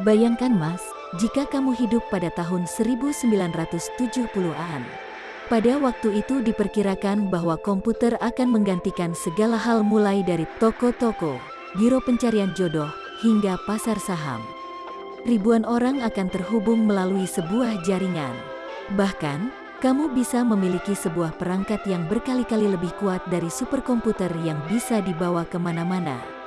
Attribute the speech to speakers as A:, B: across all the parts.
A: Bayangkan Mas, jika kamu hidup pada tahun 1970-an. Pada waktu itu diperkirakan bahwa komputer akan menggantikan segala hal mulai dari toko-toko, biro pencarian jodoh, hingga pasar saham. Ribuan orang akan terhubung melalui sebuah jaringan. Bahkan, kamu bisa memiliki sebuah perangkat yang berkali-kali lebih kuat dari superkomputer yang bisa dibawa kemana-mana.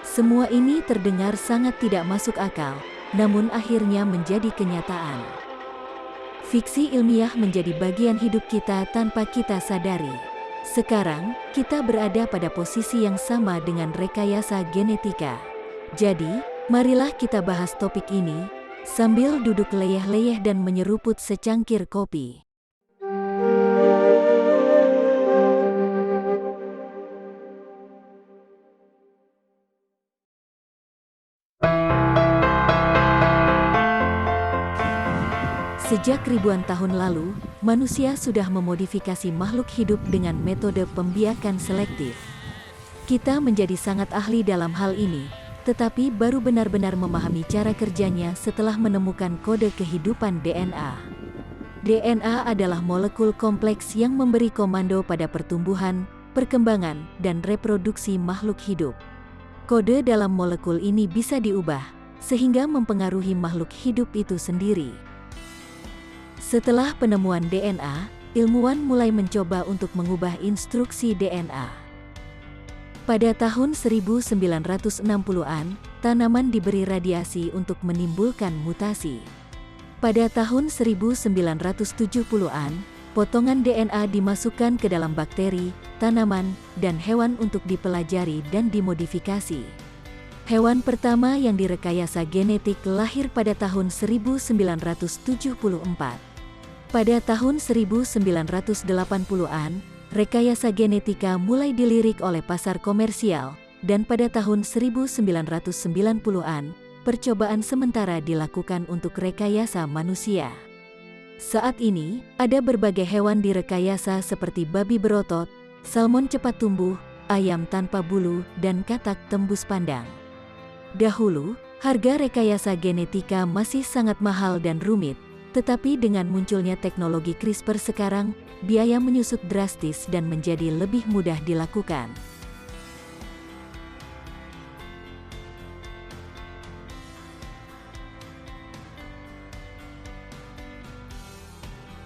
A: Semua ini terdengar sangat tidak masuk akal, namun akhirnya menjadi kenyataan. Fiksi ilmiah menjadi bagian hidup kita tanpa kita sadari. Sekarang, kita berada pada posisi yang sama dengan rekayasa genetika. Jadi, marilah kita bahas topik ini, sambil duduk leyeh-leyeh dan menyeruput secangkir kopi. Sejak ribuan tahun lalu, manusia sudah memodifikasi makhluk hidup dengan metode pembiakan selektif. Kita menjadi sangat ahli dalam hal ini, tetapi baru benar-benar memahami cara kerjanya setelah menemukan kode kehidupan DNA. DNA adalah molekul kompleks yang memberi komando pada pertumbuhan, perkembangan, dan reproduksi makhluk hidup. Kode dalam molekul ini bisa diubah, sehingga mempengaruhi makhluk hidup itu sendiri. Setelah penemuan DNA, ilmuwan mulai mencoba untuk mengubah instruksi DNA. Pada tahun 1960-an, tanaman diberi radiasi untuk menimbulkan mutasi. Pada tahun 1970-an, potongan DNA dimasukkan ke dalam bakteri, tanaman, dan hewan untuk dipelajari dan dimodifikasi. Hewan pertama yang direkayasa genetik lahir pada tahun 1974. Pada tahun 1980-an, rekayasa genetika mulai dilirik oleh pasar komersial, dan pada tahun 1990-an, percobaan sementara dilakukan untuk rekayasa manusia. Saat ini, ada berbagai hewan direkayasa seperti babi berotot, salmon cepat tumbuh, ayam tanpa bulu, dan katak tembus pandang. Dahulu, harga rekayasa genetika masih sangat mahal dan rumit, tetapi dengan munculnya teknologi CRISPR sekarang, biaya menyusut drastis dan menjadi lebih mudah dilakukan.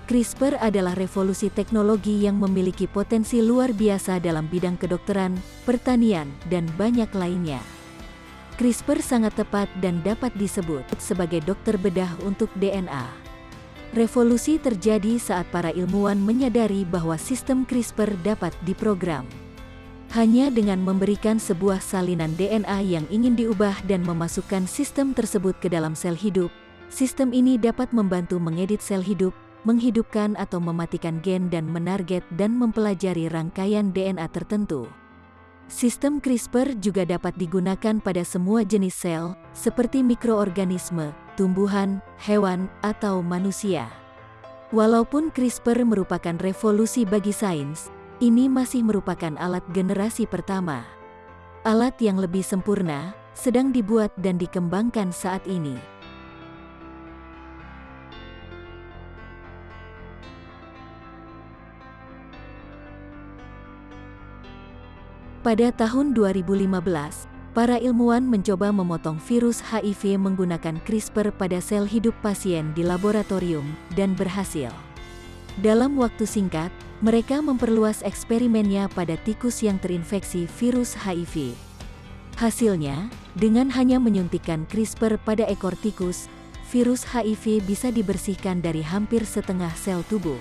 A: CRISPR adalah revolusi teknologi yang memiliki potensi luar biasa dalam bidang kedokteran, pertanian, dan banyak lainnya. CRISPR sangat tepat dan dapat disebut sebagai dokter bedah untuk DNA. Revolusi terjadi saat para ilmuwan menyadari bahwa sistem CRISPR dapat diprogram. Hanya dengan memberikan sebuah salinan DNA yang ingin diubah dan memasukkan sistem tersebut ke dalam sel hidup, sistem ini dapat membantu mengedit sel hidup, menghidupkan atau mematikan gen dan menarget dan mempelajari rangkaian DNA tertentu. Sistem CRISPR juga dapat digunakan pada semua jenis sel, seperti mikroorganisme, tumbuhan, hewan, atau manusia. Walaupun CRISPR merupakan revolusi bagi sains, ini masih merupakan alat generasi pertama. Alat yang lebih sempurna, sedang dibuat dan dikembangkan saat ini. Pada tahun 2015, para ilmuwan mencoba memotong virus HIV menggunakan CRISPR pada sel hidup pasien di laboratorium, dan berhasil. Dalam waktu singkat, mereka memperluas eksperimennya pada tikus yang terinfeksi virus HIV. Hasilnya, dengan hanya menyuntikkan CRISPR pada ekor tikus, virus HIV bisa dibersihkan dari hampir setengah sel tubuh.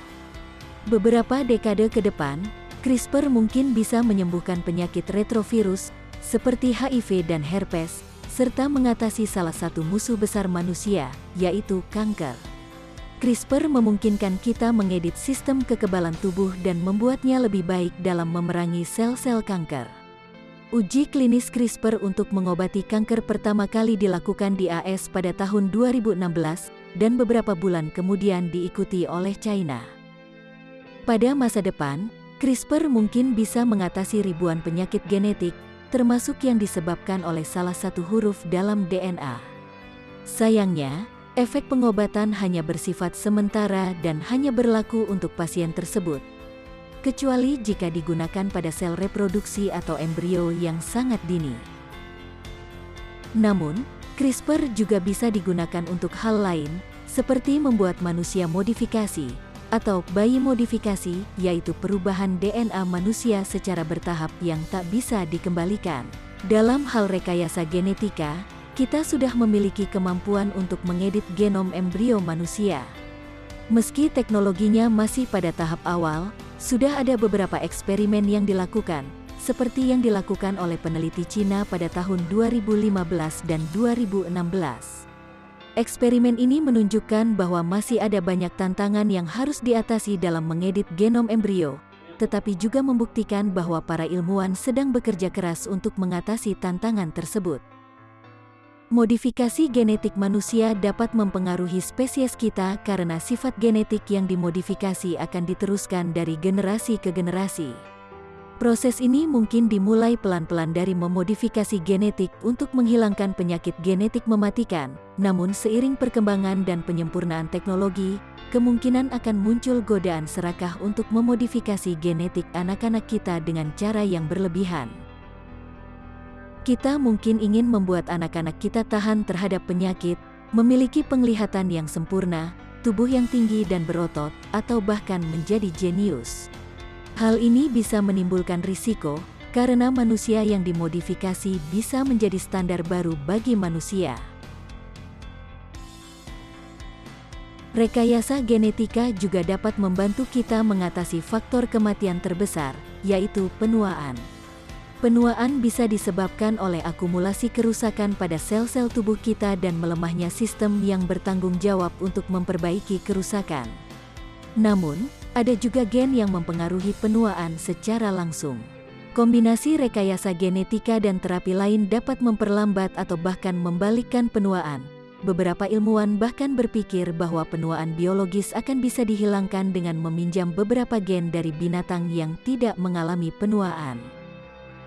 A: Beberapa dekade ke depan, CRISPR mungkin bisa menyembuhkan penyakit retrovirus, seperti HIV dan herpes, serta mengatasi salah satu musuh besar manusia, yaitu kanker. CRISPR memungkinkan kita mengedit sistem kekebalan tubuh dan membuatnya lebih baik dalam memerangi sel-sel kanker. Uji klinis CRISPR untuk mengobati kanker pertama kali dilakukan di AS pada tahun 2016, dan beberapa bulan kemudian diikuti oleh China. Pada masa depan, CRISPR mungkin bisa mengatasi ribuan penyakit genetik, termasuk yang disebabkan oleh salah satu huruf dalam DNA. Sayangnya, efek pengobatan hanya bersifat sementara dan hanya berlaku untuk pasien tersebut, kecuali jika digunakan pada sel reproduksi atau embrio yang sangat dini. Namun, CRISPR juga bisa digunakan untuk hal lain, seperti membuat manusia modifikasi, atau bayi modifikasi, yaitu perubahan DNA manusia secara bertahap yang tak bisa dikembalikan. Dalam hal rekayasa genetika, kita sudah memiliki kemampuan untuk mengedit genom embrio manusia. Meski teknologinya masih pada tahap awal, sudah ada beberapa eksperimen yang dilakukan, seperti yang dilakukan oleh peneliti Cina pada tahun 2015 dan 2016. Eksperimen ini menunjukkan bahwa masih ada banyak tantangan yang harus diatasi dalam mengedit genom embrio, tetapi juga membuktikan bahwa para ilmuwan sedang bekerja keras untuk mengatasi tantangan tersebut. Modifikasi genetik manusia dapat mempengaruhi spesies kita karena sifat genetik yang dimodifikasi akan diteruskan dari generasi ke generasi. Proses ini mungkin dimulai pelan-pelan dari memodifikasi genetik untuk menghilangkan penyakit genetik mematikan, namun seiring perkembangan dan penyempurnaan teknologi, kemungkinan akan muncul godaan serakah untuk memodifikasi genetik anak-anak kita dengan cara yang berlebihan. Kita mungkin ingin membuat anak-anak kita tahan terhadap penyakit, memiliki penglihatan yang sempurna, tubuh yang tinggi dan berotot, atau bahkan menjadi jenius. Hal ini bisa menimbulkan risiko, karena manusia yang dimodifikasi bisa menjadi standar baru bagi manusia. Rekayasa genetika juga dapat membantu kita mengatasi faktor kematian terbesar, yaitu penuaan. Penuaan bisa disebabkan oleh akumulasi kerusakan pada sel-sel tubuh kita dan melemahnya sistem yang bertanggung jawab untuk memperbaiki kerusakan. Namun, ada juga gen yang mempengaruhi penuaan secara langsung. Kombinasi rekayasa genetika dan terapi lain dapat memperlambat atau bahkan membalikkan penuaan. Beberapa ilmuwan bahkan berpikir bahwa penuaan biologis akan bisa dihilangkan dengan meminjam beberapa gen dari binatang yang tidak mengalami penuaan.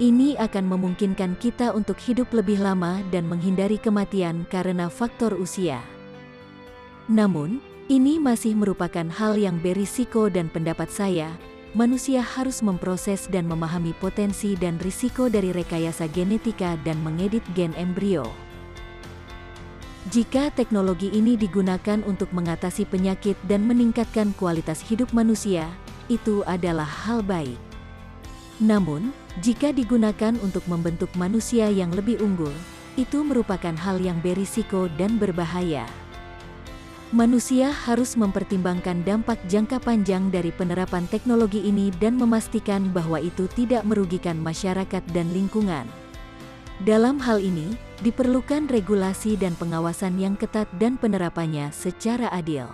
A: Ini akan memungkinkan kita untuk hidup lebih lama dan menghindari kematian karena faktor usia. Namun, ini masih merupakan hal yang berisiko dan pendapat saya, manusia harus memproses dan memahami potensi dan risiko dari rekayasa genetika dan mengedit gen embrio. Jika teknologi ini digunakan untuk mengatasi penyakit dan meningkatkan kualitas hidup manusia, itu adalah hal baik. Namun, jika digunakan untuk membentuk manusia yang lebih unggul, itu merupakan hal yang berisiko dan berbahaya. Manusia harus mempertimbangkan dampak jangka panjang dari penerapan teknologi ini dan memastikan bahwa itu tidak merugikan masyarakat dan lingkungan. Dalam hal ini, diperlukan regulasi dan pengawasan yang ketat dan penerapannya secara adil.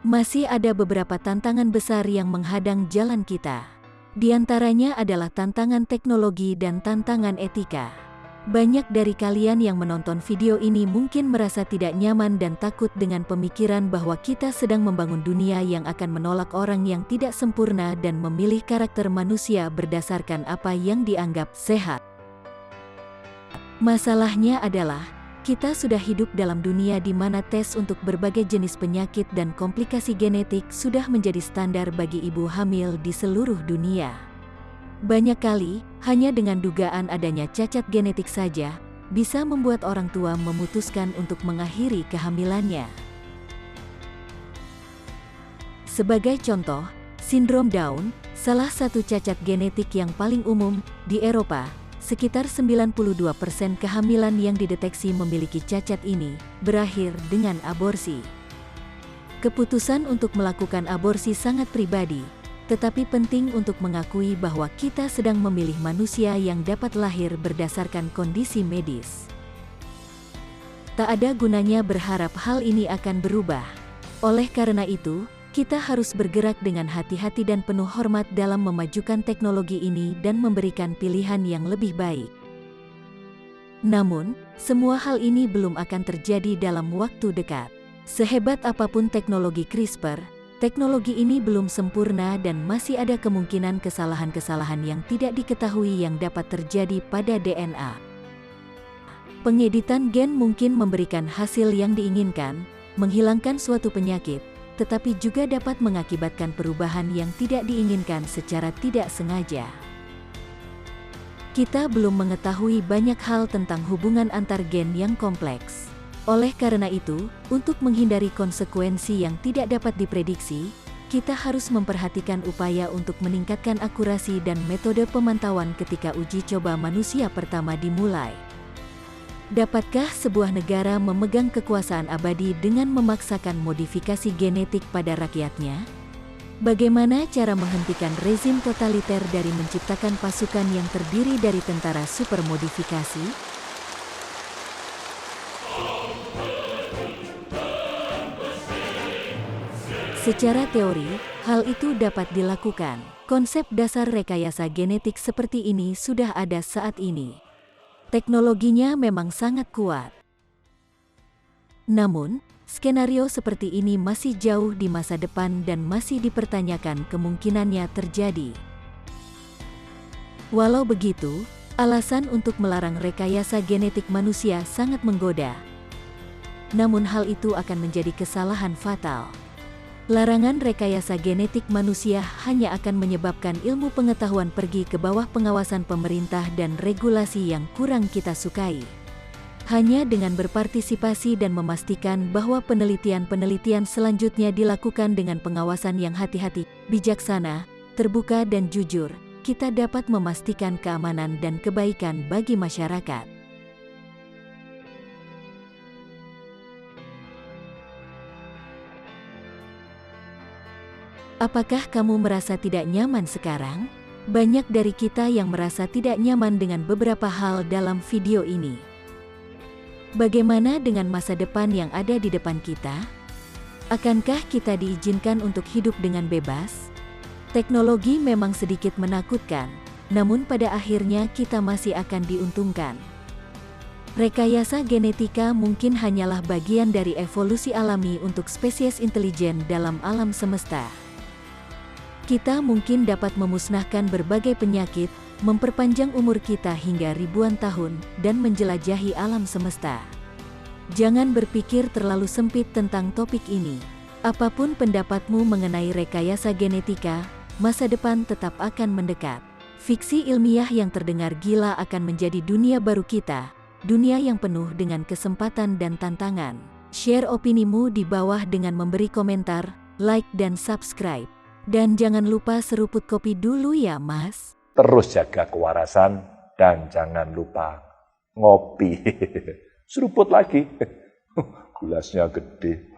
A: Masih ada beberapa tantangan besar yang menghadang jalan kita. Di antaranya adalah tantangan teknologi dan tantangan etika. Banyak dari kalian yang menonton video ini mungkin merasa tidak nyaman dan takut dengan pemikiran bahwa kita sedang membangun dunia yang akan menolak orang yang tidak sempurna dan memilih karakter manusia berdasarkan apa yang dianggap sehat. Masalahnya adalah, kita sudah hidup dalam dunia di mana tes untuk berbagai jenis penyakit dan komplikasi genetik sudah menjadi standar bagi ibu hamil di seluruh dunia. Banyak kali, hanya dengan dugaan adanya cacat genetik saja, bisa membuat orang tua memutuskan untuk mengakhiri kehamilannya. Sebagai contoh, sindrom Down, salah satu cacat genetik yang paling umum di Eropa. Sekitar 92% kehamilan yang dideteksi memiliki cacat ini berakhir dengan aborsi. Keputusan untuk melakukan aborsi sangat pribadi, tetapi penting untuk mengakui bahwa kita sedang memilih manusia yang dapat lahir berdasarkan kondisi medis. Tak ada gunanya berharap hal ini akan berubah. Oleh karena itu, kita harus bergerak dengan hati-hati dan penuh hormat dalam memajukan teknologi ini dan memberikan pilihan yang lebih baik. Namun, semua hal ini belum akan terjadi dalam waktu dekat. Sehebat apapun teknologi CRISPR, Teknologi ini belum sempurna dan masih ada kemungkinan kesalahan-kesalahan yang tidak diketahui yang dapat terjadi pada DNA. Pengeditan gen mungkin memberikan hasil yang diinginkan, menghilangkan suatu penyakit, tetapi juga dapat mengakibatkan perubahan yang tidak diinginkan secara tidak sengaja. Kita belum mengetahui banyak hal tentang hubungan antar gen yang kompleks. Oleh karena itu, untuk menghindari konsekuensi yang tidak dapat diprediksi, kita harus memperhatikan upaya untuk meningkatkan akurasi dan metode pemantauan ketika uji coba manusia pertama dimulai. Dapatkah sebuah negara memegang kekuasaan abadi dengan memaksakan modifikasi genetik pada rakyatnya? Bagaimana cara menghentikan rezim totaliter dari menciptakan pasukan yang terdiri dari tentara supermodifikasi? Secara teori, hal itu dapat dilakukan. Konsep dasar rekayasa genetik seperti ini sudah ada saat ini. Teknologinya memang sangat kuat. Namun, skenario seperti ini masih jauh di masa depan dan masih dipertanyakan kemungkinannya terjadi. Walau begitu, alasan untuk melarang rekayasa genetik manusia sangat menggoda. Namun hal itu akan menjadi kesalahan fatal. Larangan rekayasa genetik manusia hanya akan menyebabkan ilmu pengetahuan pergi ke bawah pengawasan pemerintah dan regulasi yang kurang kita sukai. Hanya dengan berpartisipasi dan memastikan bahwa penelitian-penelitian selanjutnya dilakukan dengan pengawasan yang hati-hati, bijaksana, terbuka dan jujur, kita dapat memastikan keamanan dan kebaikan bagi masyarakat. Apakah kamu merasa tidak nyaman sekarang? Banyak dari kita yang merasa tidak nyaman dengan beberapa hal dalam video ini. Bagaimana dengan masa depan yang ada di depan kita? Akankah kita diizinkan untuk hidup dengan bebas? Teknologi memang sedikit menakutkan, namun pada akhirnya kita masih akan diuntungkan. Rekayasa genetika mungkin hanyalah bagian dari evolusi alami untuk spesies intelijen dalam alam semesta. Kita mungkin dapat memusnahkan berbagai penyakit, memperpanjang umur kita hingga ribuan tahun, dan menjelajahi alam semesta. Jangan berpikir terlalu sempit tentang topik ini. Apapun pendapatmu mengenai rekayasa genetika, masa depan tetap akan mendekat. Fiksi ilmiah yang terdengar gila akan menjadi dunia baru kita, dunia yang penuh dengan kesempatan dan tantangan. Share opinimu di bawah dengan memberi komentar, like dan subscribe. Dan jangan lupa seruput kopi dulu ya Mas.
B: Terus jaga kewarasan dan jangan lupa ngopi. Seruput lagi. Gelasnya gede.